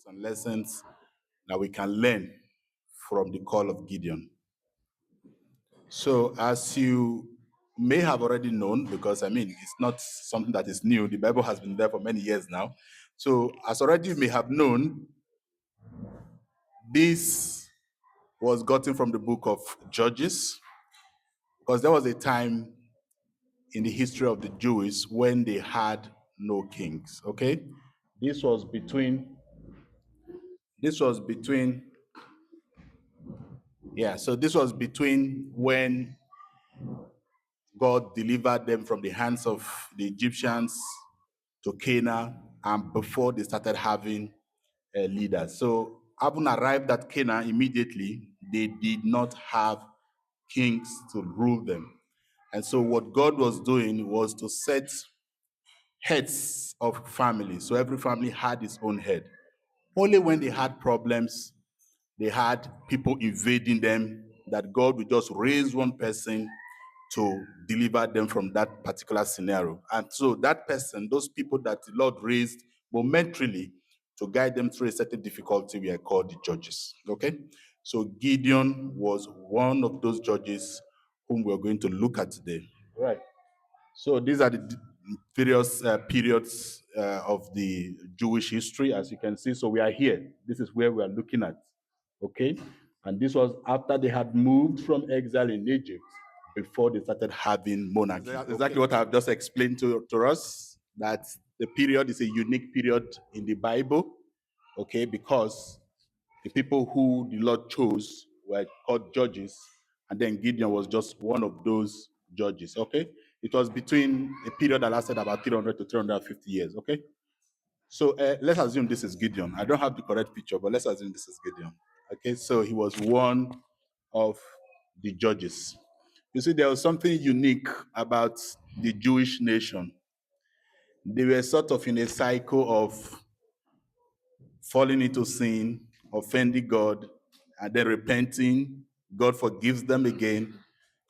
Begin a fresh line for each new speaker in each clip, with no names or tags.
and lessons that we can learn from the call of Gideon. So, as you may have already known, because it's not something that is new, the Bible has been there for many years now. So, as already you may have known, this was gotten from the book of Judges, because there was a time in the history of the Jews when they had no kings. Okay, this was between so this was between when God delivered them from the hands of the Egyptians to Canaan and before they started having leaders. So having arrived at Canaan immediately, they did not have kings to rule them. And so what God was doing was to set heads of families. So every family had its own head. Only when they had problems, they had people invading them, that God would just raise one person to deliver them from that particular scenario. And so that person, those people that the Lord raised momentarily to guide them through a certain difficulty, we are called the judges. Okay? So Gideon was one of those judges whom we're going to look at today. Right. So these are the various periods of the Jewish history, as you can see. So we are here. This is where we are looking at. Okay? And this was after they had moved from exile in Egypt, before they started having monarchy. Exactly what I've just explained to us, that the period is a unique period in the Bible, okay, because the people who the Lord chose were called judges, and then Gideon was just one of those judges, okay? It was between a period that lasted about 300 to 350 years, okay? So let's assume this is Gideon. I don't have the correct picture, but let's assume this is Gideon, okay? So he was one of the judges. You see, there was something unique about the Jewish nation. They were sort of in a cycle of falling into sin, offending God, and then repenting. God forgives them again.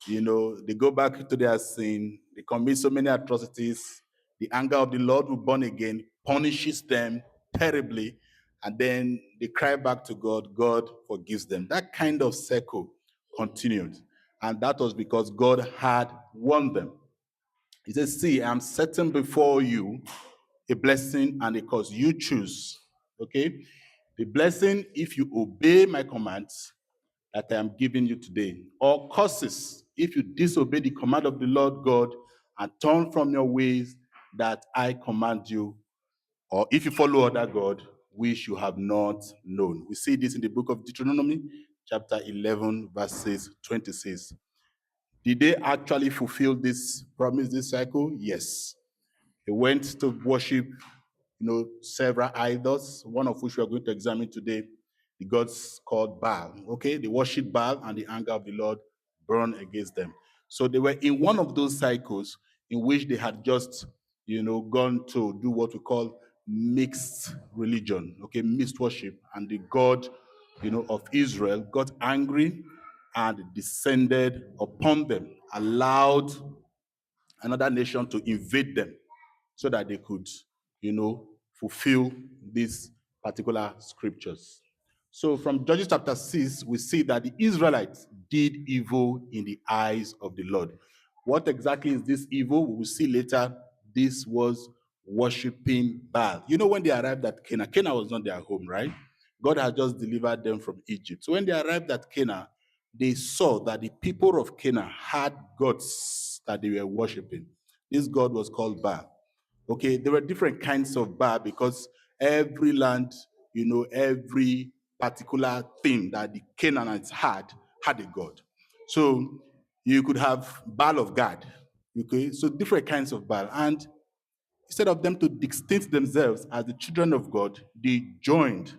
You know, they go back to their sin, they commit so many atrocities. The anger of the Lord will burn again, punishes them terribly, and then they cry back to God. God forgives them. That kind of cycle continued. And that was because God had warned them. He says, see, I'm setting before you a blessing and a curse. You choose. Okay? The blessing, if you obey my commands that I am giving you today, or curses, if you disobey the command of the Lord God and turn from your ways that I command you, or if you follow other God, which you have not known. We see this in the book of Deuteronomy, chapter 11, verses 26. Did they actually fulfill this promise, this cycle? Yes. They went to worship, several idols, one of which we are going to examine today, the gods called Baal. Okay, they worshiped Baal, and the anger of the Lord burned against them. So they were in one of those cycles in which they had just, gone to do what we call mixed religion, okay, mixed worship, and the God, of Israel got angry and descended upon them, allowed another nation to invade them so that they could, fulfill these particular scriptures. So from Judges chapter 6, we see that the Israelites did evil in the eyes of the Lord. What exactly is this evil? We will see later. This was worshiping Baal. You know, when they arrived at Canaan, Canaan was not their home, right? God had just delivered them from Egypt. So when they arrived at Canaan, they saw that the people of Canaan had gods that they were worshiping. This god was called Baal. Okay, there were different kinds of Baal because every land, every particular thing that the Canaanites had a god. So you could have Baal of God. Okay, so different kinds of Baal. And instead of them to distinct themselves as the children of God, they joined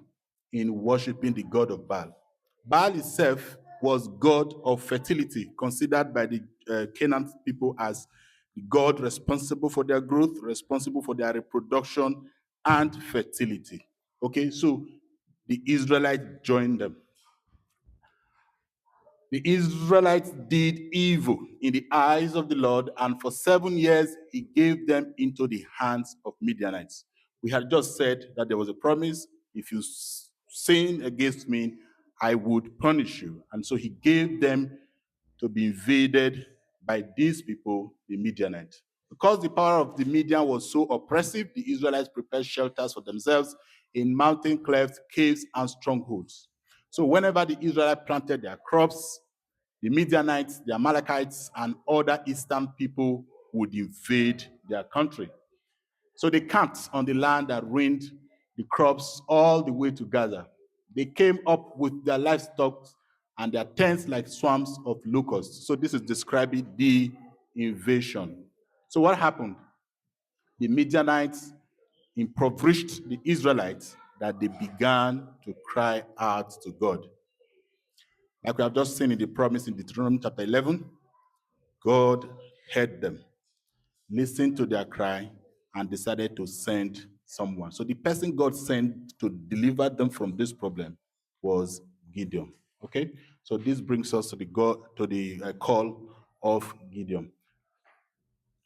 in worshiping the god of Baal. Baal itself was god of fertility, considered by the Canaan people as the god responsible for their growth, responsible for their reproduction and fertility. Okay, so the Israelites joined them. The Israelites did evil in the eyes of the Lord, and for 7 years he gave them into the hands of Midianites. We had just said that there was a promise. if you sin against me, I would punish you. And so he gave them to be invaded by these people, the Midianites. Because the power of the Midian was so oppressive, the Israelites prepared shelters for themselves in mountain clefts, caves, and strongholds. So whenever the Israelites planted their crops, the Midianites, the Amalekites, and other eastern people would invade their country. So they camped on the land that ruined the crops all the way to Gaza. They came up with their livestock and their tents like swarms of locusts. So this is describing the invasion. So what happened? The Midianites impoverished the Israelites that they began to cry out to God. Like we have just seen in the promise in Deuteronomy chapter 11, God heard them, listened to their cry, and decided to send someone. So the person God sent to deliver them from this problem was Gideon. Okay, so this brings us to the call of Gideon.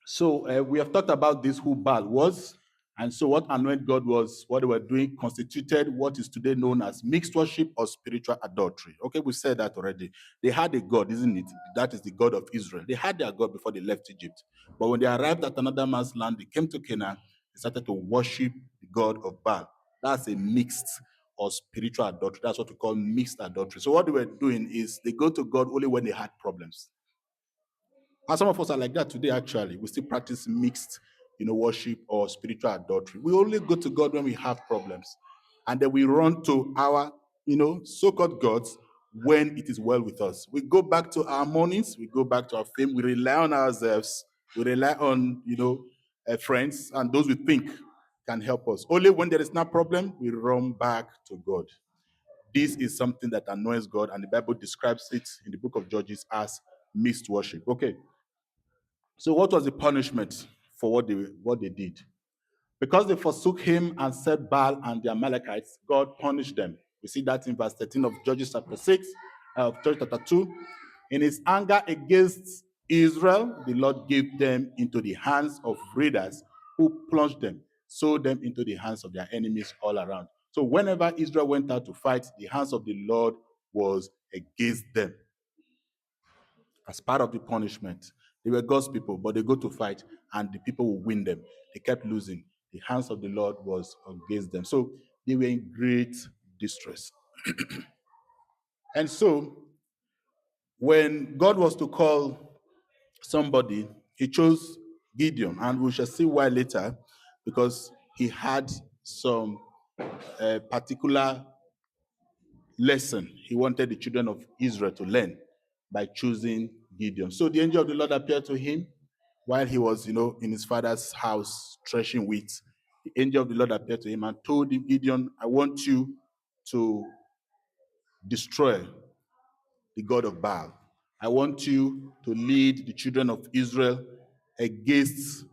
So we have talked about this who Baal was, and so what anointed God was, what they were doing, constituted what is today known as mixed worship or spiritual adultery. Okay, we said that already. They had a God, isn't it? That is the God of Israel. They had their God before they left Egypt. But when they arrived at another man's land, they came to Canaan, they started to worship the God of Baal. That's a mixed or spiritual adultery. That's what we call mixed adultery. So what they were doing is they go to God only when they had problems. And some of us are like that today, actually. We still practice mixed, worship or spiritual adultery. We only go to God when we have problems. And then we run to our, so-called gods when it is well with us. We go back to our mornings, we go back to our fame, we rely on ourselves, we rely on, friends and those we think can help us. Only when there is no problem, we run back to God. This is something that annoys God, and the Bible describes it in the book of Judges as mixed worship. Okay. So what was the punishment for what they did? Because they forsook him and served Baal and the Amalekites, God punished them. We see that in verse 13 of Judges chapter 6, of Judges chapter 2. In his anger against Israel, the Lord gave them into the hands of raiders who plunged them, sold them into the hands of their enemies all around. So whenever Israel went out to fight, the hands of the Lord was against them as part of the punishment. They were God's people, but they go to fight and the people will win them. They kept losing. The hands of the Lord was against them. So they were in great distress. And so when God was to call somebody, he chose Gideon. And we shall see why later, because he had some particular lesson he wanted the children of Israel to learn by choosing Gideon. So the angel of the Lord appeared to him while he was, in his father's house threshing wheat. The angel of the Lord appeared to him and told him, Gideon, I want you to destroy the god of Baal. I want you to lead the children of Israel against,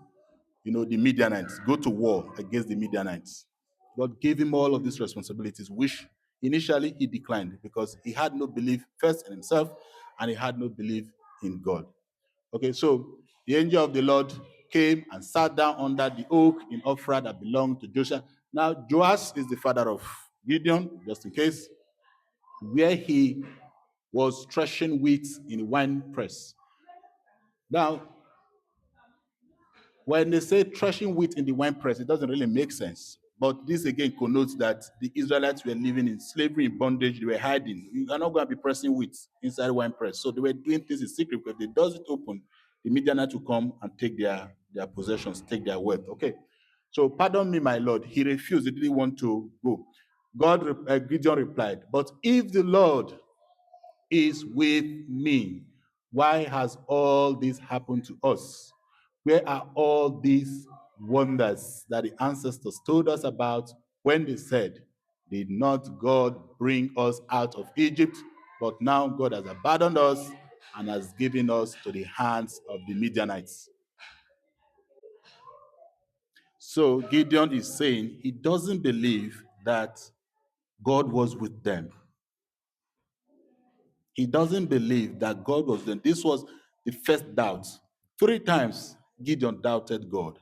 the Midianites. Go to war against the Midianites. God gave him all of these responsibilities, which initially he declined because he had no belief first in himself and he had no belief in God. Okay, so the angel of the Lord came and sat down under the oak in Ophrah that belonged to Joshua. Now, Joash is the father of Gideon, just in case, where he was threshing wheat in a wine press. Now, when they say threshing wheat in the wine press, it doesn't really make sense. But this again connotes that the Israelites were living in slavery, in bondage, they were hiding. You are not going to be pressing wheat inside wine press. So they were doing things in secret because they does it open, the Midianites will come and take their possessions, take their wealth. Okay. So pardon me, my Lord. He refused, he didn't want to go. Gideon replied, but if the Lord is with me, why has all this happened to us? Where are all these wonders that the ancestors told us about when they said, did not God bring us out of Egypt? But now God has abandoned us and has given us to the hands of the Midianites. So Gideon is saying he doesn't believe that God was with them. He doesn't believe that God was there. This was the first doubt. 3 times Gideon doubted God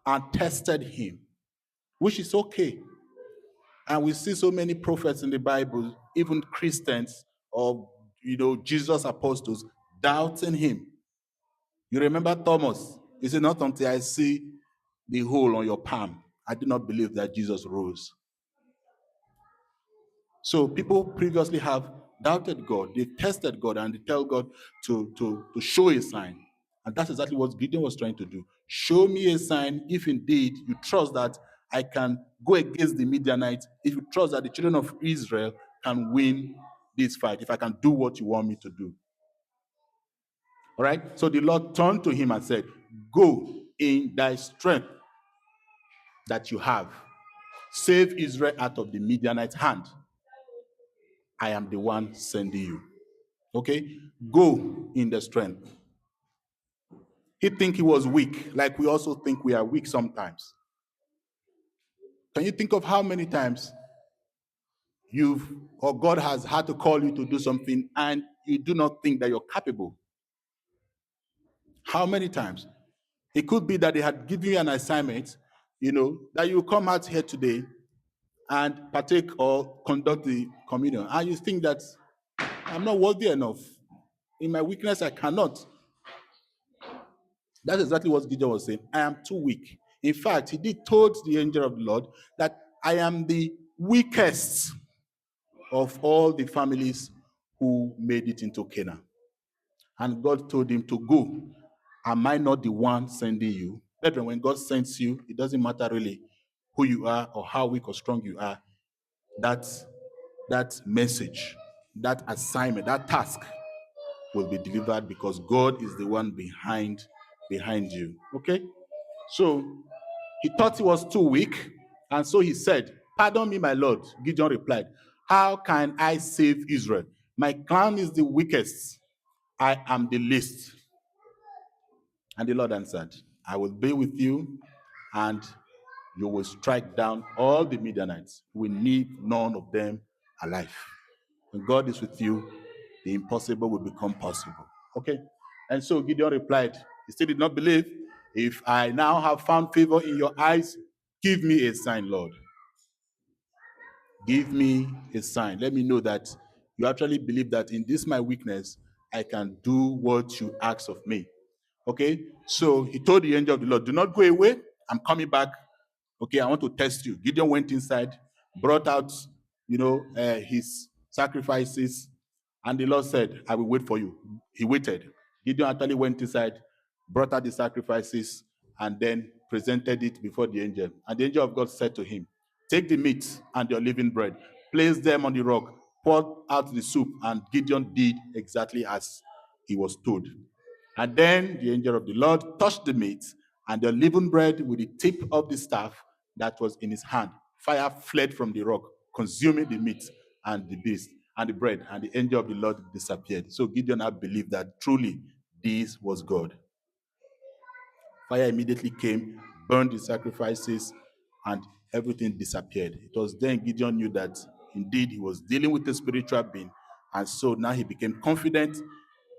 and tested him, which is okay. And we see so many prophets in the Bible, even Christians or Jesus' apostles, doubting him. You remember Thomas? He said, "Not until I see the hole on your palm, I do not believe that Jesus rose." So people previously have doubted God. They've tested God and they tell God to show a sign. And that's exactly what Gideon was trying to do. Show me a sign if indeed you trust that I can go against the Midianites, if you trust that the children of Israel can win this fight, if I can do what you want me to do. All right? So the Lord turned to him and said, "Go in thy strength that you have. Save Israel out of the Midianite hand. I am the one sending you." Okay? Go in the strength. He think he was weak, like we also think we are weak sometimes. Can you think of how many times you've or God has had to call you to do something and you do not think that you're capable? How many times? It could be that they had given you an assignment, that you come out here today and partake or conduct the communion, and you think that I'm not worthy enough. In my weakness, I cannot. That's exactly what Gideon was saying. I am too weak. In fact, he did told the angel of the Lord that I am the weakest of all the families who made it into Canaan. And God told him to go. Am I not the one sending you? Brethren, when God sends you, it doesn't matter really who you are or how weak or strong you are. That message, that assignment, that task will be delivered because God is the one behind you. Okay? So he thought he was too weak, and so he said, "Pardon me, my Lord." Gideon replied, "How can I save Israel? My clan is the weakest. I am the least." And the Lord answered, "I will be with you, and you will strike down all the Midianites. We need none of them alive." When God is with you, the impossible will become possible. Okay? And so Gideon replied, he still did not believe. "If I now have found favor in your eyes, give me a sign, Lord. Give me a sign. Let me know that you actually believe that in this my weakness, I can do what you ask of me." Okay? So he told the angel of the Lord, "Do not go away. I'm coming back. Okay, I want to test you." Gideon went inside, brought out, his sacrifices, and the Lord said, "I will wait for you." He waited. Gideon actually went inside, brought out the sacrifices, and then presented it before the angel. And the angel of God said to him, "Take the meat and your living bread, place them on the rock, pour out the soup." And Gideon did exactly as he was told. And then the angel of the Lord touched the meat and the leavened bread with the tip of the staff that was in his hand. Fire fled from the rock, consuming the meat and the beast and the bread, and the angel of the Lord disappeared. So Gideon had believed that truly this was God. Fire immediately came, burned the sacrifices, and everything disappeared. It was then Gideon knew that indeed he was dealing with a spiritual being, and so now he became confident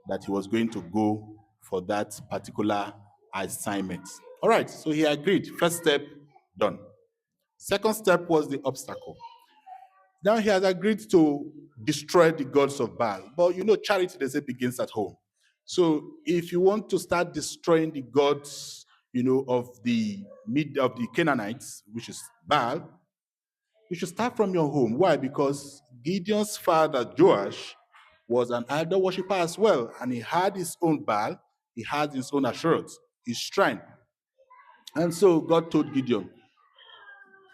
that he was going to go for that particular assignment. All right, so he agreed. First step done. Second step was the obstacle. Now he has agreed to destroy the gods of Baal. But charity, they say, begins at home. So if you want to start destroying the gods, of the Canaanites, which is Baal, you should start from your home. Why? Because Gideon's father, Joash, was an idol worshiper as well, and he had his own Baal, he had his own Asherah, his shrine. And so God told Gideon,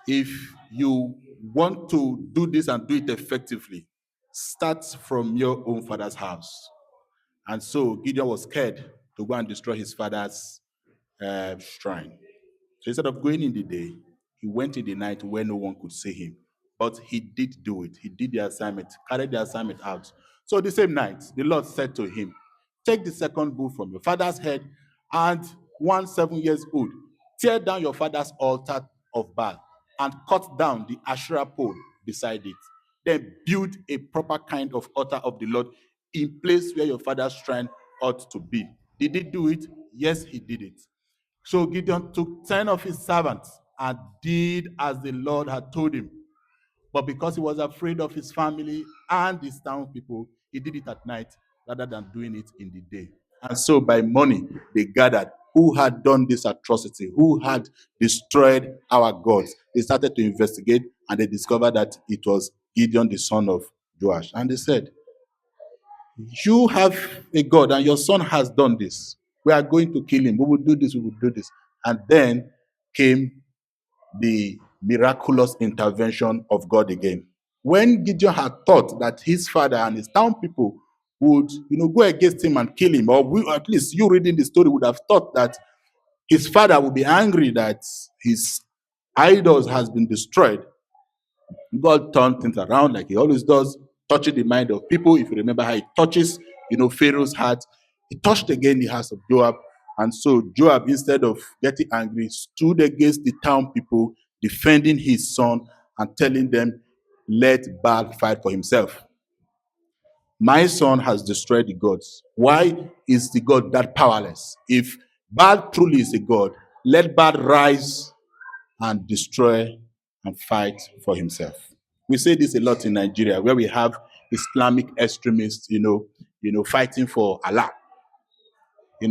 if you want to do this and do it effectively, start from your own father's house. And so Gideon was scared to go and destroy his father's shrine. So instead of going in the day, he went in the night where no one could see him. But he did do it. He did the assignment, carried the assignment out. So the same night, the Lord said to him, "Take the second bull from your father's head and one 7 years old. Tear down your father's altar of Baal and cut down the Asherah pole beside it. Then build a proper kind of altar of the Lord in place where your father's shrine ought to be." Did he do it? Yes, he did it. So Gideon took 10 of his servants and did as the Lord had told him. But because he was afraid of his family and his town people, he did it at night rather than doing it in the day. And so by morning, they gathered who had done this atrocity, who had destroyed our gods. They started to investigate and they discovered that it was Gideon, the son of Joash. And they said, you have a God and your son has done this. We are going to kill him. We will do this, we will do this. And then came the miraculous intervention of God again. When Gideon had thought that his father and his town people would, go against him and kill him, or at least you reading the story would have thought that his father would be angry that his idols has been destroyed. God turned things around like he always does, touching the mind of people. If you remember how he touches, Pharaoh's heart, he touched again the house of Joab. And so Joab, instead of getting angry, stood against the town people, defending his son and telling them, let Baal fight for himself. My son has destroyed the gods. Why is the God that powerless? If Baal truly is a God, let Baal rise and destroy and fight for himself. We say this a lot in Nigeria, where we have Islamic extremists, fighting for Allah.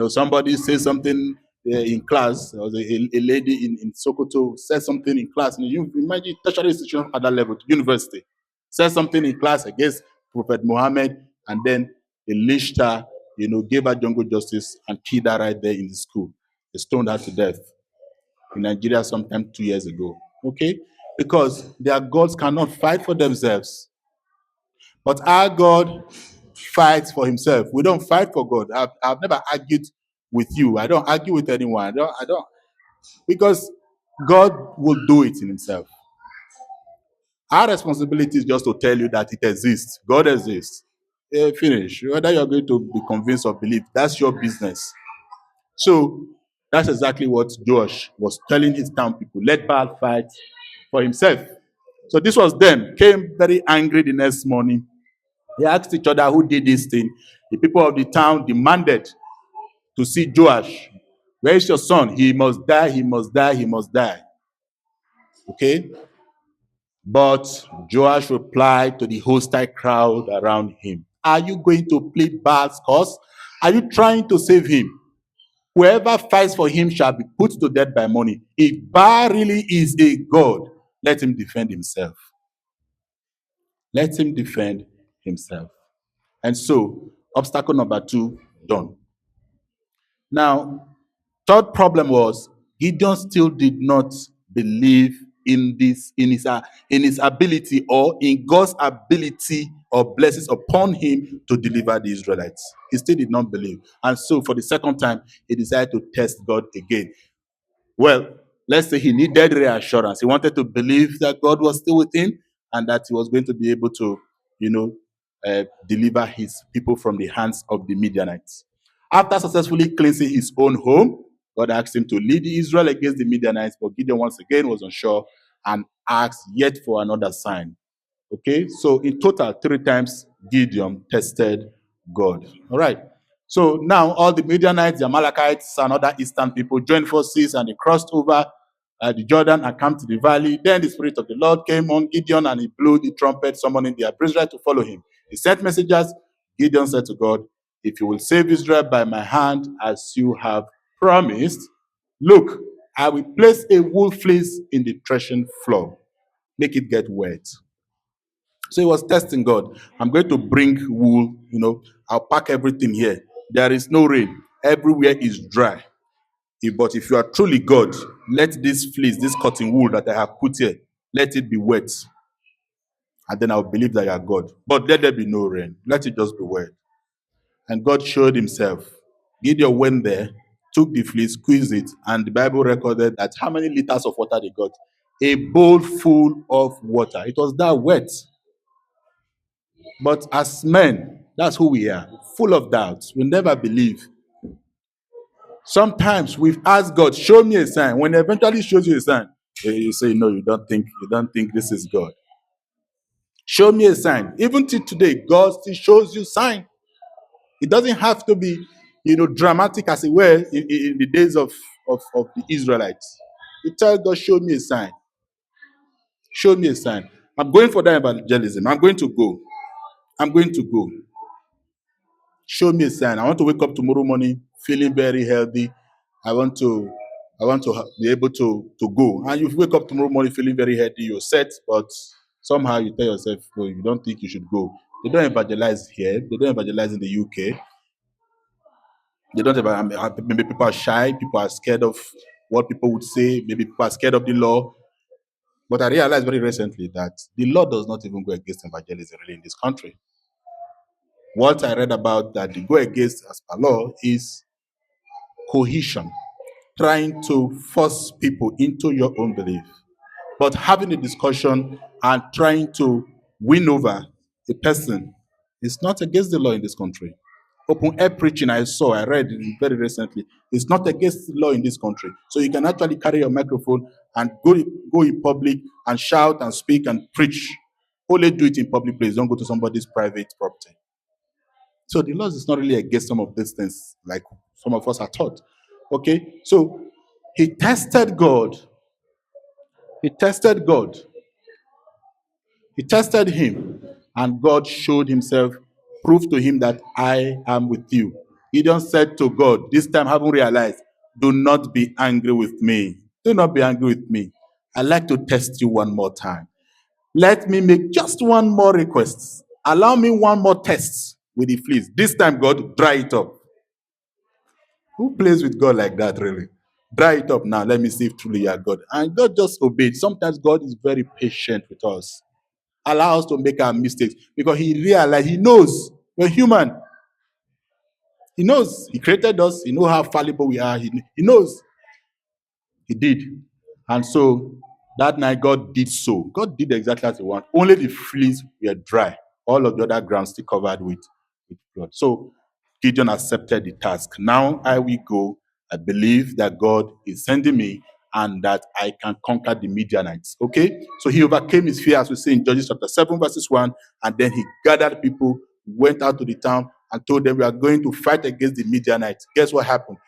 Somebody says something in class, or a lady in Sokoto says something in class. You imagine tertiary institution at that level, university, says something in class against Prophet Muhammad, and then they lynched her, gave her jungle justice and killed her right there in the school. They stoned her to death in Nigeria sometime 2 years ago. Okay? Because their gods cannot fight for themselves. But our God fights for himself. We don't fight for God. I've never argued with you. I don't argue with anyone. I don't because God will do it in himself. Our responsibility is just to tell you that it exists. God exists. Finish. Whether you're going to be convinced or believe, that's your business. So that's exactly what Joash was telling his town people. Let Baal fight for himself. So this was them. Came very angry the next morning. They asked each other who did this thing. The people of the town demanded to see Joash. Where is your son? He must die, he must die, he must die. Okay? But Joash replied to the hostile crowd around him, are you going to plead Baal's cause? Are you trying to save him? Whoever fights for him shall be put to death by money. If Baal really is a god, let him defend himself. Let him defend himself. And so, obstacle number 2, done. Now, third problem was Gideon still did not believe in his ability, or in God's ability or blessings upon him to deliver the Israelites. He still did not believe. And so for the second time, he decided to test God again. Well, let's say he needed reassurance. He wanted to believe that God was still with him and that he was going to be able to, deliver his people from the hands of the Midianites. After successfully cleansing his own home, God asked him to lead Israel against the Midianites, but Gideon once again was unsure and asked yet for another sign. Okay, so in total, 3 times Gideon tested God. All right. So now all the Midianites, the Amalekites, and other eastern people joined forces and they crossed over the Jordan and camped to the valley. Then the Spirit of the Lord came on Gideon and he blew the trumpet, summoning the Israelites to follow him. He sent messengers. Gideon said to God, if you will save Israel by my hand as you have promised, look, I will place a wool fleece in the threshing floor. Make it get wet. So he was testing God. I'm going to bring wool, I'll pack everything here. There is no rain. Everywhere is dry. But if you are truly God, let this fleece, this cotton wool that I have put here, let it be wet. And then I'll believe that you are God. But let there be no rain. Let it just be wet. And God showed himself. Gideon went there, took the fleece, squeezed it, and the Bible recorded that how many liters of water they got? A bowl full of water. It was that wet. But as men, that's who we are, full of doubts. We never believe. Sometimes we've asked God, show me a sign. When he eventually shows you a sign, you say, no, you don't think this is God. Show me a sign. Even till today, God still shows you sign. It doesn't have to be, dramatic as it were in the days of the Israelites. You tell God, show me a sign. Show me a sign. I'm going for that evangelism. I'm going to go. I'm going to go. Show me a sign. I want to wake up tomorrow morning feeling very healthy. I want to be able to go. And you wake up tomorrow morning feeling very healthy, you're set, but somehow you tell yourself, oh, you don't think you should go. They don't evangelize here. They don't evangelize in the UK. They don't maybe people are shy, people are scared of what people would say, maybe people are scared of the law. But I realized very recently that the law does not even go against evangelism really in this country. What I read about that they go against as per law is cohesion, trying to force people into your own belief. But having a discussion and trying to win over a person is not against the law in this country. Open air preaching, I read very recently, is not against the law in this country. So you can actually carry your microphone and go in public and shout and speak and preach. Only do it in public place. Don't go to somebody's private property. So the laws is not really against some of these things like some of us are taught. Okay, so he tested God. He tested God. He tested him, and God showed himself, proved to him that I am with you. Gideon said to God, this time having realized, do not be angry with me. Do not be angry with me. I'd like to test you one more time. Let me make just one more request. Allow me one more test with the fleas. This time, God, dry it up. Who plays with God like that, really? Dry it up now. Let me see if truly you are God. And God just obeyed. Sometimes God is very patient with us. Allow us to make our mistakes because he realized, he knows we're human. He knows he created us. He knows how fallible we are. He knows he did. And so that night, God did so. God did exactly as he wanted. Only the fleas were dry. All of the other ground still covered with blood. So Gideon accepted the task. Now I will go. I believe that God is sending me and that I can conquer the Midianites. Okay? So he overcame his fear, as we see in Judges chapter 7, verses 1. And then he gathered people, went out to the town, and told them, we are going to fight against the Midianites. Guess what happened?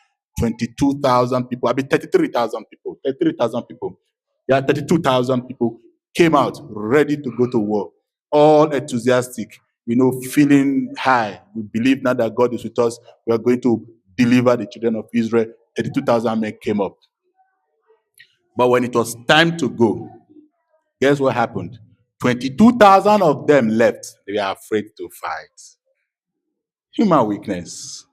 22,000 people, 33,000 people, 33,000 people. Yeah, 32,000 people came out ready to go to war, all enthusiastic, feeling high. We believe now that God is with us. We are going to deliver the children of Israel. 32,000 men came up. But when it was time to go, guess what happened? 22,000 of them left. They were afraid to fight. Human weakness.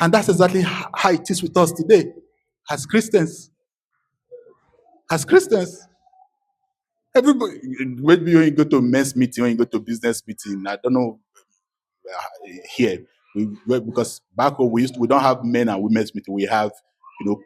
And that's exactly how it is with us today as Christians. As Christians, everybody, when you go to men's meeting, when you go to business meeting, I don't know here, because back home we don't have men and women's meeting. We have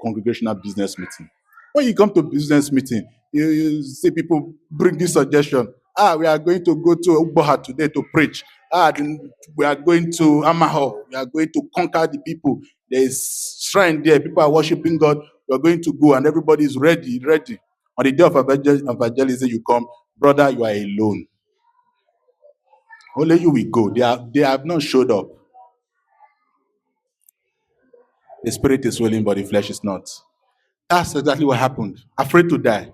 congregational business meeting. When you come to business meeting, you see people bring this suggestion. We are going to go to Uboha today to preach. We are going to Amaho. We are going to conquer the people. There is shrine there. People are worshiping God. We are going to go, and everybody is ready. On the day of evangelism, you come, brother. You are alone. Only you will go. They have not showed up. The spirit is willing, but the flesh is not. That's exactly what happened. Afraid to die.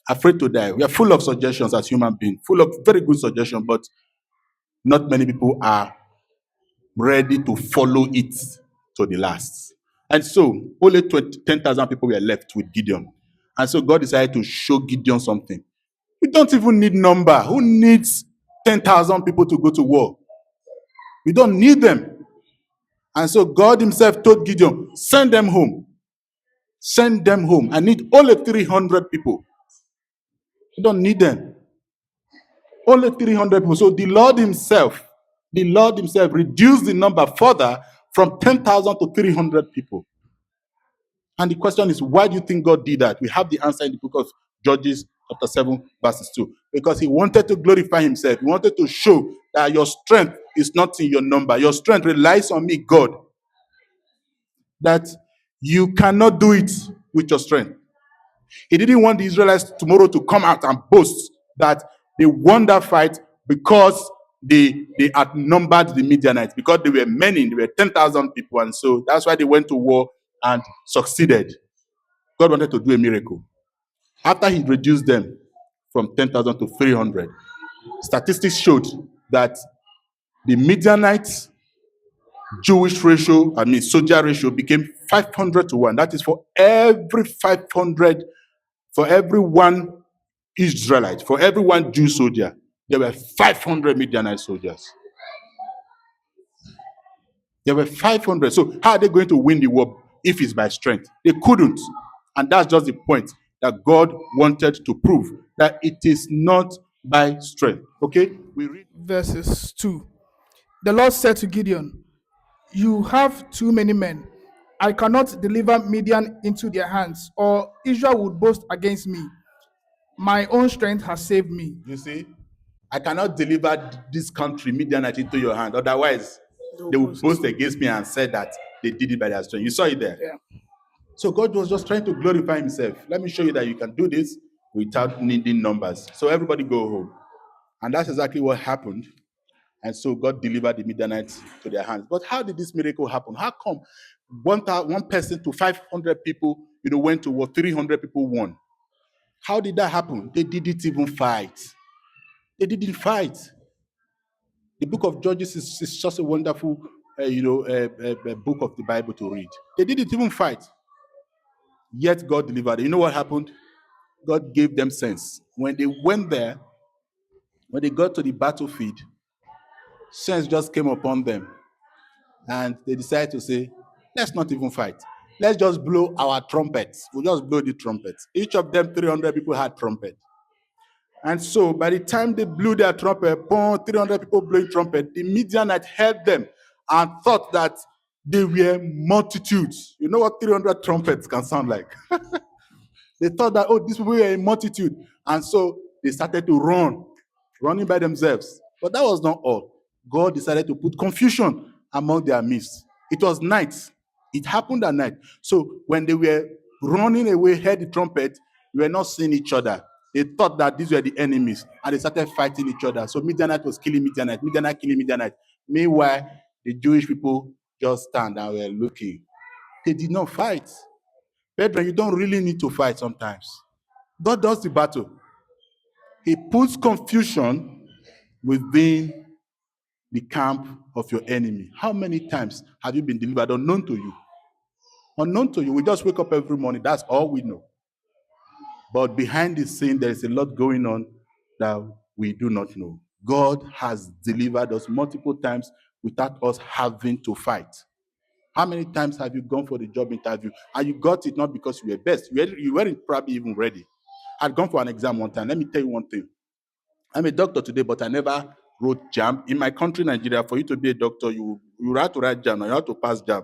Afraid to die. We are full of suggestions as human beings, full of very good suggestions, but not many people are ready to follow it to the last. And so only 10,000 people were left with Gideon. And so God decided to show Gideon something. We don't even need number. Who needs 10,000 people to go to war? We don't need them. And so God himself told Gideon, send them home. Send them home. I need only 300 people. You don't need them. Only 300 people. So the Lord himself reduced the number further from 10,000 to 300 people. And the question is, why do you think God did that? We have the answer in the book of Judges chapter 7, verses 2. Because he wanted to glorify himself. He wanted to show that your strength is not in your number. Your strength relies on me, God. That you cannot do it with your strength. He didn't want the Israelites tomorrow to come out and boast that they won that fight because they outnumbered the Midianites, because they were many, they were 10,000 people, and so that's why they went to war and succeeded. God wanted to do a miracle. After he reduced them from 10,000 to 300. Statistics showed that the Midianite Jewish ratio, soldier ratio became 500 to 1. That is for every 500, for every one Israelite, for every one Jew soldier, there were 500 Midianite soldiers. There were 500. So how are they going to win the war if it's by strength? They couldn't. And that's just the point that God wanted to prove that it is not by strength. Okay? We read
Verses 2. The Lord said to Gideon, "You have too many men. I cannot deliver Midian into their hands, or Israel would boast against me. My own strength has saved me."
You see, I cannot deliver this country, Midianite, into your hand. Otherwise, they will boast against me and say that they did it by their strength. You saw it there.
Yeah.
So God was just trying to glorify himself. Let me show you that you can do this without needing numbers. So everybody go home. And that's exactly what happened. And so God delivered the Midianites to their hands. But how did this miracle happen? How come one person to 500 people, went to war, 300 people won? How did that happen? They didn't even fight. They didn't fight. The book of Judges is just a wonderful, book of the Bible to read. They didn't even fight. Yet God delivered. You know what happened? God gave them sense. When they went there, when they got to the battlefield, sense just came upon them. And they decided to say, let's not even fight. Let's just blow our trumpets. We'll just blow the trumpets. Each of them, 300 people had trumpet. And so by the time they blew their trumpet, 300 people blowing trumpet, the Midianite heard them and thought that they were multitudes. You know what 300 trumpets can sound like? They thought that, these people were a multitude. And so they started to run, running by themselves. But that was not all. God decided to put confusion among their midst. It was night. It happened at night. So when they were running away, heard the trumpet, they were not seeing each other. They thought that these were the enemies, and they started fighting each other. So Midianite was killing Midianite, Midianite killing Midianite. Meanwhile, the Jewish people just stand and were looking. They did not fight. Brethren, you don't really need to fight sometimes. God does the battle. He puts confusion within the camp of your enemy. How many times have you been delivered unknown to you? Unknown to you. We just wake up every morning. That's all we know. But behind the scene, there is a lot going on that we do not know. God has delivered us multiple times without us having to fight. How many times have you gone for the job interview and you got it not because you were best? You weren't probably even ready. I'd gone for an exam one time. Let me tell you one thing. I'm a doctor today, but I never wrote JAM. In my country, Nigeria, for you to be a doctor, you have to write JAM, and you have to pass JAM.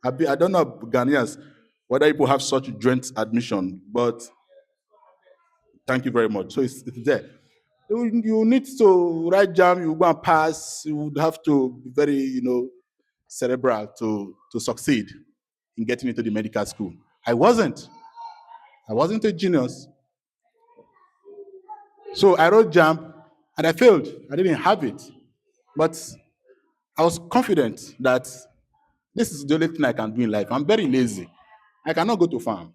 I don't know Ghanaians whether people have such joint admission, but thank you very much. So it's there. You need to write JAM, you go and pass, you would have to be very, cerebral to succeed in getting into the medical school. I wasn't a genius. So I wrote JAM and I failed. I didn't have it. But I was confident that this is the only thing I can do in life. I'm very lazy. I cannot go to farm.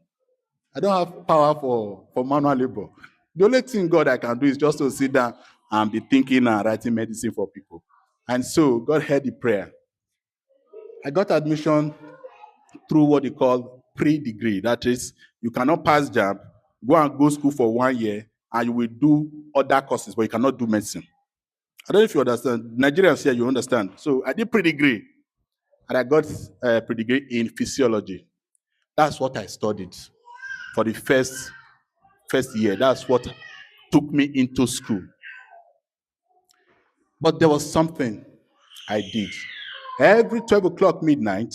I don't have power for manual labor. The only thing God I can do is just to sit down and be thinking and writing medicine for people. And so God heard the prayer. I got admission through what they call pre-degree. That is, you cannot pass JAMB, go and go school for 1 year, and you will do other courses, but you cannot do medicine. I don't know if you understand. Nigerians here, you understand. So I did pre-degree, and I got pre-degree in physiology. That's what I studied for the first year. That's what took me into school. But there was something I did. Every 12 o'clock midnight,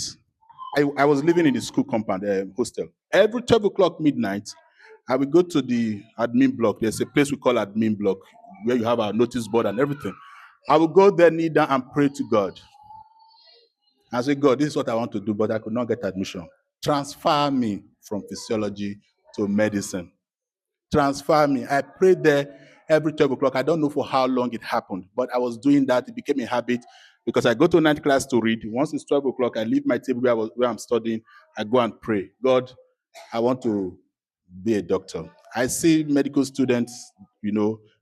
I was living in the school compound, hostel. Every 12 o'clock midnight, I would go to the admin block. There's a place we call admin block where you have a notice board and everything. I would go there, kneel down, and pray to God. I say, God, this is what I want to do, but I could not get admission. Transfer me from physiology to medicine. Transfer me. I prayed there every 12 o'clock. I don't know for how long it happened, but I was doing that. It became a habit because I go to night class to read. Once it's 12 o'clock, I leave my table where I'm studying. I go and pray. God, I want to be a doctor. I see medical students,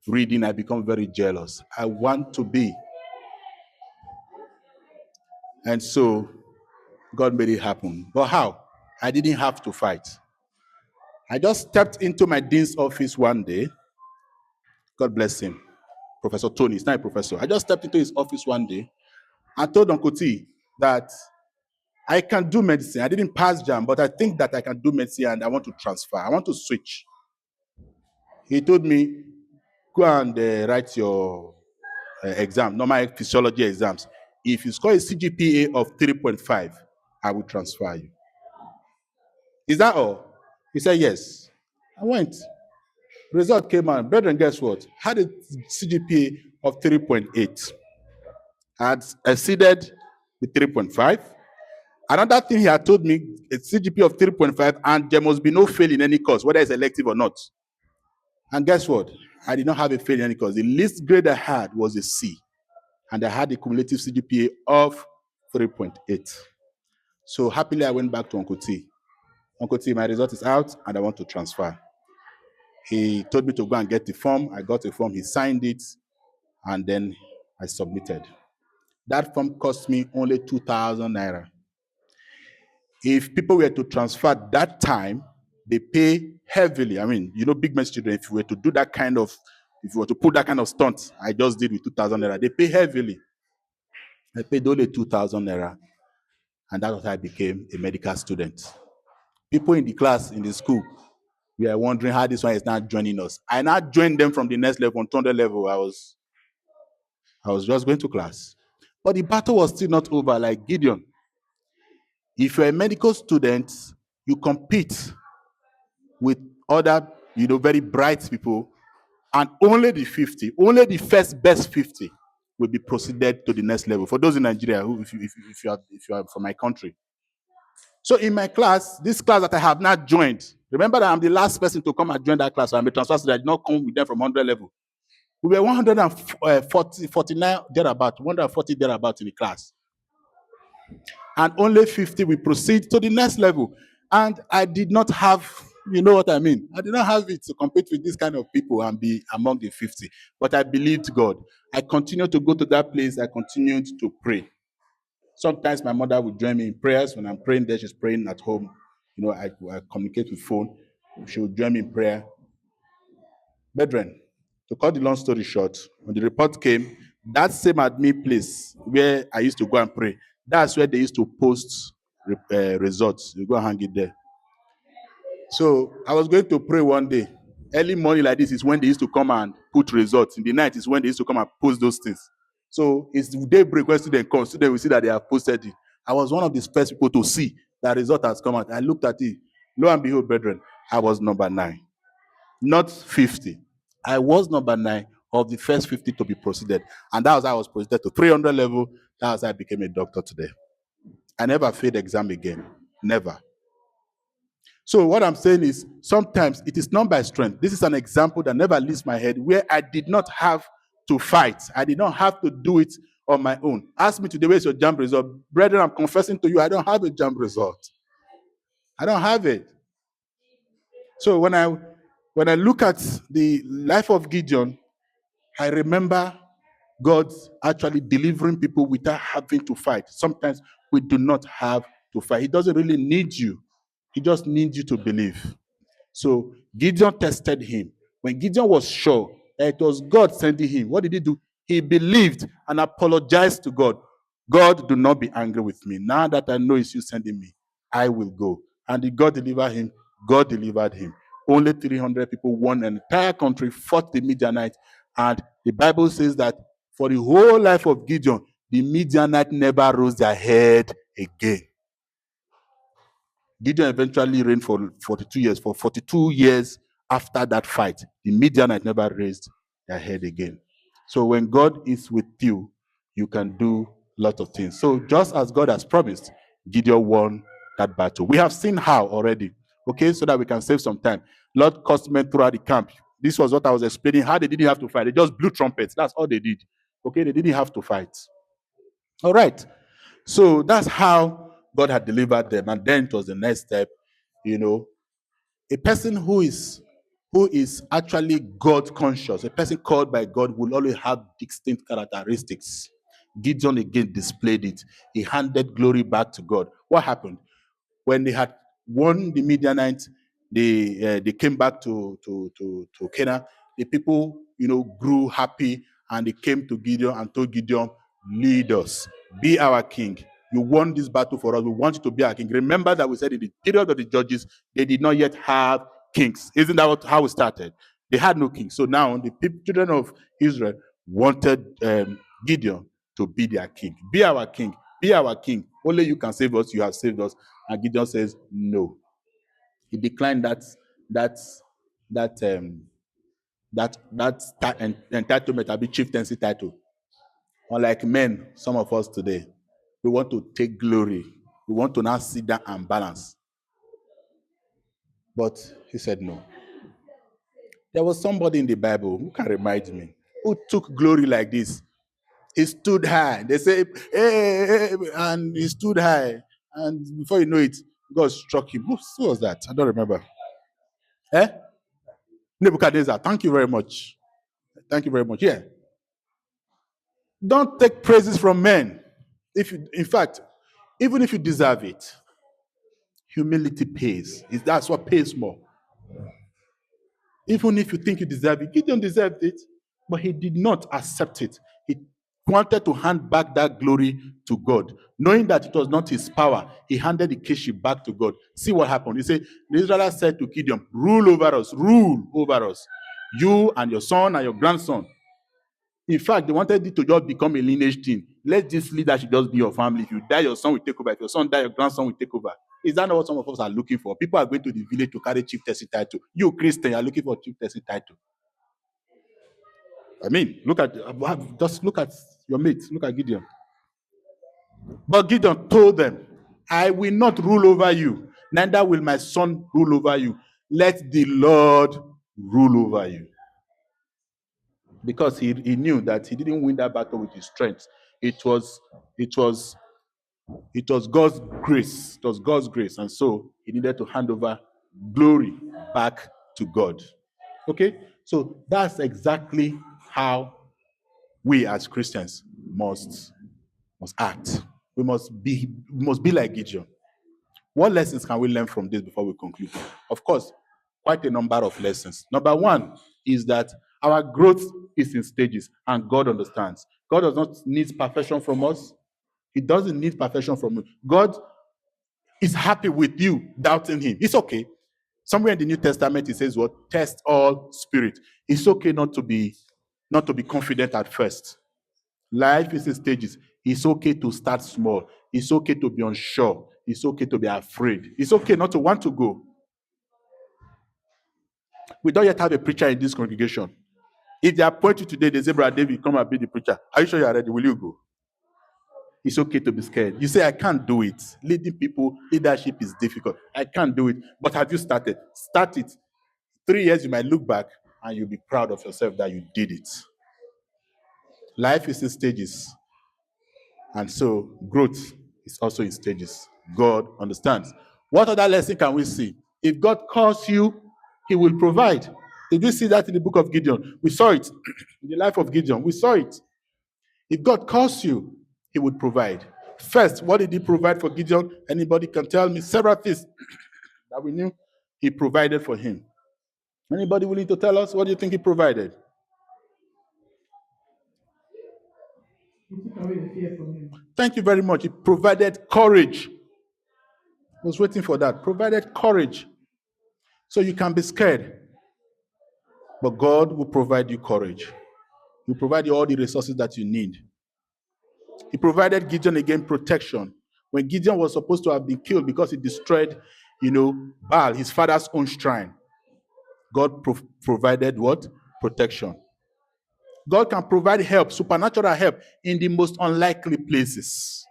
reading, I become very jealous. I want to be. And so God made it happen. But how? I didn't have to fight. I just stepped into my dean's office one day. God bless him. Professor Tony, he's not a professor. I just stepped into his office one day and told Uncle T that I can do medicine. I didn't pass jam, but I think that I can do medicine and I want to transfer. I want to switch. He told me, go and write your exam, normal physiology exams. If you score a CGPA of 3.5, I will transfer you. Is that all? He said, yes. I went. Result came out. Brethren, guess what? Had a CGPA of 3.8. I had exceeded the 3.5. Another thing he had told me, a CGPA of 3.5, and there must be no fail in any course, whether it's elective or not. And guess what? I did not have a fail in any course. The least grade I had was a C, and I had a cumulative CGPA of 3.8. So happily, I went back to Uncle T. Uncle T, my result is out, and I want to transfer. He told me to go and get the form. I got the form. He signed it, and then I submitted. That form cost me only 2,000 naira. If people were to transfer that time, they pay heavily. I mean, big men children, if you were to do that kind of, if you were to put that kind of stunt, I just did with 2,000 naira, they pay heavily. I paid only 2,000 naira, and that's how I became a medical student. People in the class, in the school, we are wondering how this one is not joining us. I now joined them from the next level, on 200 level. I was just going to class. But the battle was still not over, like Gideon. If you're a medical student, you compete with other, very bright people, and only the first best 50 will be proceeded to the next level. For those in Nigeria, who, if you are from my country. So in my class, this class that I have not joined, remember that I'm the last person to come and join that class. So I'm a transfer student. I did not come with them from 100 level. We were 149 thereabout, 140 thereabout in the class. And only 50 will proceed to the next level. And I did not have, you know what I mean? I did not have it to compete with this kind of people and be among the 50. But I believed God. I continued to go to that place. I continued to pray. Sometimes my mother would join me in prayers. When I'm praying there, she's praying at home. I communicate with phone. She would join me in prayer. Brethren, to cut the long story short, when the report came, that same admin place where I used to go and pray, that's where they used to post results. You go and hang it there. So I was going to pray one day. Early morning like this is when they used to come and put results. In the night is when they used to come and post those things. So it's daybreak when students come. Students will see that they have posted it. I was one of the first people to see that result has come out. I looked at it. Lo and behold, brethren, I was number 9, not 50. I was number 9 of the first 50 to be proceeded. And that was how I was proceeded to 300 level. That was how I became a doctor today. I never failed exam again. Never. So what I'm saying is sometimes it is not by strength. This is an example that never leaves my head where I did not have to fight. I did not have to do it on my own. Ask me today, where's your jam result? Brethren, I'm confessing to you, I don't have a jam result. I don't have it. So when I look at the life of Gideon, I remember God actually delivering people without having to fight. Sometimes we do not have to fight. He doesn't really need you. He just needs you to believe. So Gideon tested him. When Gideon was sure that it was God sending him, what did he do? He believed and apologized to God. God, do not be angry with me. Now that I know it's you sending me, I will go. And did God deliver him? God delivered him. Only 300 people won an entire country, fought the Midianites. And the Bible says that for the whole life of Gideon, the Midianites never rose their head again. Gideon eventually reigned for 42 years. For 42 years after that fight, the Midianites never raised their head again. So when God is with you, you can do lots of things. So just as God has promised, Gideon won that battle. We have seen how already, okay, so that we can save some time. Lord caused men throughout the camp. This was what I was explaining, how they didn't have to fight. They just blew trumpets. That's all they did. Okay, they didn't have to fight. All right. So that's how God had delivered them. And then it was the next step, a person who is who is actually God conscious, a person called by God, will always have distinct characteristics. Gideon again displayed it. He handed glory back to God. What happened? When they had won the Midianites, they came back to Canaan. The people, grew happy, and they came to Gideon and told Gideon, "Lead us, be our king. You won this battle for us. We want you to be our king." Remember that we said in the period of the judges, they did not yet have kings. Isn't that how we started? They had no king. So now the children of Israel wanted Gideon to be their king. Be our king. Be our king. Only you can save us. You have saved us. And Gideon says no. He declined that that entitlement, a chieftaincy title. Unlike men, some of us today, we want to take glory. We want to now sit down and balance. But he said no. There was somebody in the Bible who can remind me who took glory like this. He stood high. They say, hey, and he stood high. And before you know it, God struck him. Who was that? I don't remember. Eh? Nebuchadnezzar. Thank you very much. Thank you very much. Yeah. Don't take praises from men. In fact, even if you deserve it, humility pays. That's what pays more. Even if you think you deserve it, Gideon deserved it, but he did not accept it. He wanted to hand back that glory to God. Knowing that it was not his power, he handed the kingship back to God. See what happened. He said, the Israelites said to Gideon, rule over us, you and your son and your grandson. In fact, they wanted it to just become a lineage thing. Let this leadership just be your family. If you die, your son will take over. If your son die, your grandson will take over. Is that not what some of us are looking for? People are going to the village to carry chieftaincy title. You, Christian, are looking for chieftaincy title. I mean, just look at your mates. Look at Gideon. But Gideon told them, I will not rule over you, neither will my son rule over you. Let the Lord rule over you. Because he knew that he didn't win that battle with his strength. It was God's grace. It was God's grace. And so he needed to hand over glory back to God. Okay? So that's exactly how we as Christians must act. We must be like Gideon. What lessons can we learn from this before we conclude? Of course, quite a number of lessons. Number one is that our growth is in stages, and God understands. God does not need perfection from us. He doesn't need perfection from you. God is happy with you doubting him. It's okay. Somewhere in the New Testament, it says, "What? Test all spirit." It's okay not to be confident at first. Life is in stages. It's okay to start small. It's okay to be unsure. It's okay to be afraid. It's okay not to want to go. We don't yet have a preacher in this congregation. If they appoint you today, they say, "Brother David, come and be the preacher. Are you sure you are ready? Will you go?" It's okay to be scared. You say, "I can't do it." Leading people, leadership is difficult. I can't do it. But have you started? Start it. 3 years, you might look back and you'll be proud of yourself that you did it. Life is in stages. And so growth is also in stages. God understands. What other lesson can we see? If God calls you, he will provide. Did we see that in the book of Gideon? We saw it in the life of Gideon. We saw it. If God calls you, he would provide. First, what did he provide for Gideon? Anybody can tell me several things that we knew he provided for him. Anybody willing to tell us what do you think he provided?
He took away the fear from him.
Thank you very much. He provided courage. I was waiting for that. Provided courage. So you can be scared, but God will provide you courage. He will provide you all the resources that you need. He provided Gideon again protection. When Gideon was supposed to have been killed because he destroyed, Baal, his father's own shrine, God provided what? Protection. God can provide help, supernatural help, in the most unlikely places.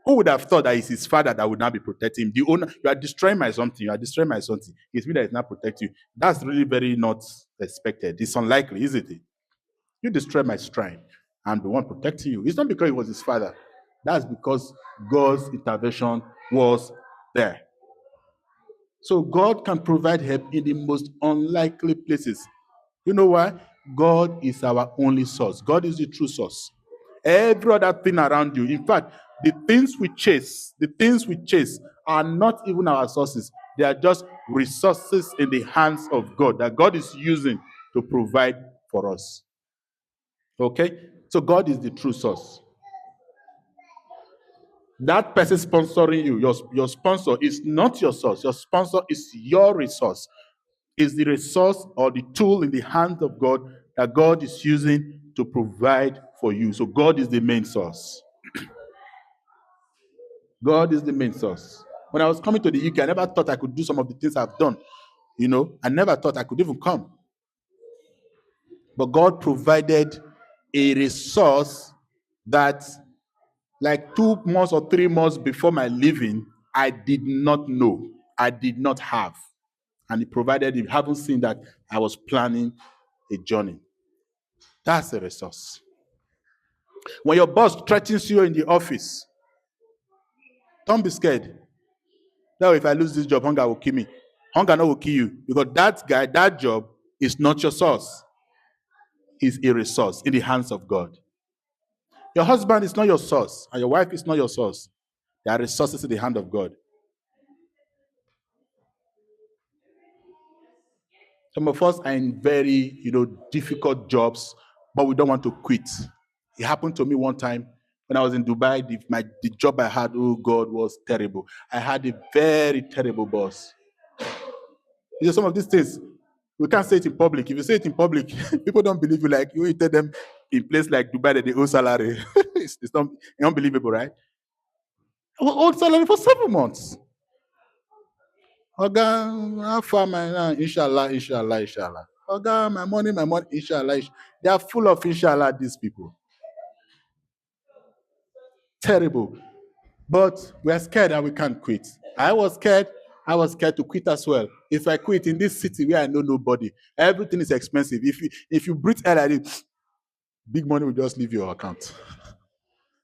Who would have thought that it's his father that would not be protecting him? The owner, you are destroying my something. You are destroying my something. It's me that is not protecting you. That's really very not expected. It's unlikely, isn't it? You destroy my shrine, and the one protecting you. It's not because it was his father. That's because God's intervention was there. So God can provide help in the most unlikely places. You know why? God is our only source. God is the true source. Every other thing around you, in fact, the things we chase are not even our sources. They are just resources in the hands of God that God is using to provide for us. Okay? So God is the true source. That person sponsoring you, your sponsor is not your source. Your sponsor is your resource. Is the resource or the tool in the hands of God that God is using to provide for you. So God is the main source. God is the main source. When I was coming to the UK, I never thought I could do some of the things I've done. I never thought I could even come. But God provided a resource that, like 2 months or 3 months before my leaving, I did not know. I did not have. And He provided it. Haven't seen that I was planning a journey. That's a resource. When your boss threatens you in the office, don't be scared. Now, if I lose this job, hunger will kill me. Hunger not will kill you because that guy, that job is not your source. It's a resource in the hands of God. Your husband is not your source, and your wife is not your source. They are resources in the hand of God. Some of us are in very, difficult jobs, but we don't want to quit. It happened to me one time when I was in Dubai. The job I had, oh God, was terrible. I had a very terrible boss. Some of these things we can't say it in public. If you say it in public, people don't believe you. Like you tell them in place like Dubai that they owe salary. it's not unbelievable, right? I owed salary for 7 months. Oga, how far my inshallah, inshallah, inshallah. Oga, my money, inshallah, inshallah. They are full of inshallah, these people. Terrible. But we are scared that we can't quit. I was scared. I was scared to quit as well. If I quit in this city where I know nobody, everything is expensive. If you breathe air like this, big money will just leave your account.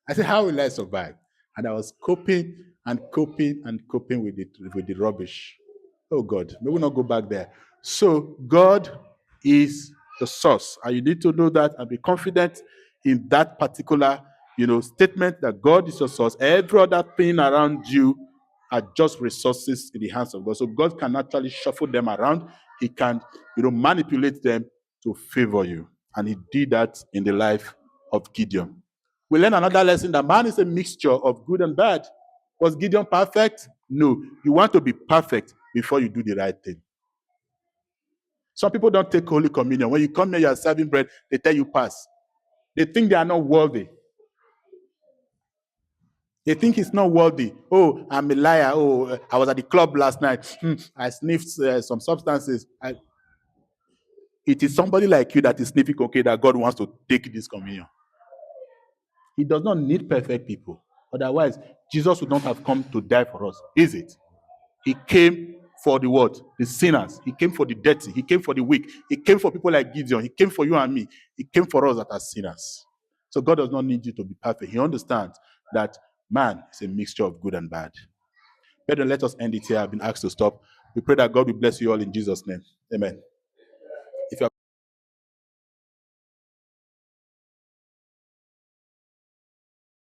I said, how will I survive? And I was coping and coping and coping with the rubbish. Oh God, may we not go back there. So God is the source, and you need to know that and be confident in that particular, statement that God is your source. Every other thing around you are just resources in the hands of God. So God can actually shuffle them around. He can, manipulate them to favor you, and He did that in the life of Gideon. We learn another lesson that man is a mixture of good and bad. Was Gideon perfect? No. You want to be perfect before you do the right thing. Some people don't take Holy Communion. When you come here, you are serving bread, they tell you pass. They think they are not worthy. They think it's not worthy. Oh, I'm a liar. Oh, I was at the club last night. I sniffed some substances. It is somebody like you that is sniffing cocaine that God wants to take this communion. He does not need perfect people. Otherwise, Jesus would not have come to die for us, is it? He came for the what? The sinners. He came for the dirty. He came for the weak. He came for people like Gideon. He came for you and me. He came for us that are sinners. So God does not need you to be perfect. He understands that man is a mixture of good and bad. Brethren, let us end it here. I've been asked to stop. We pray that God will bless you all in Jesus' name. Amen.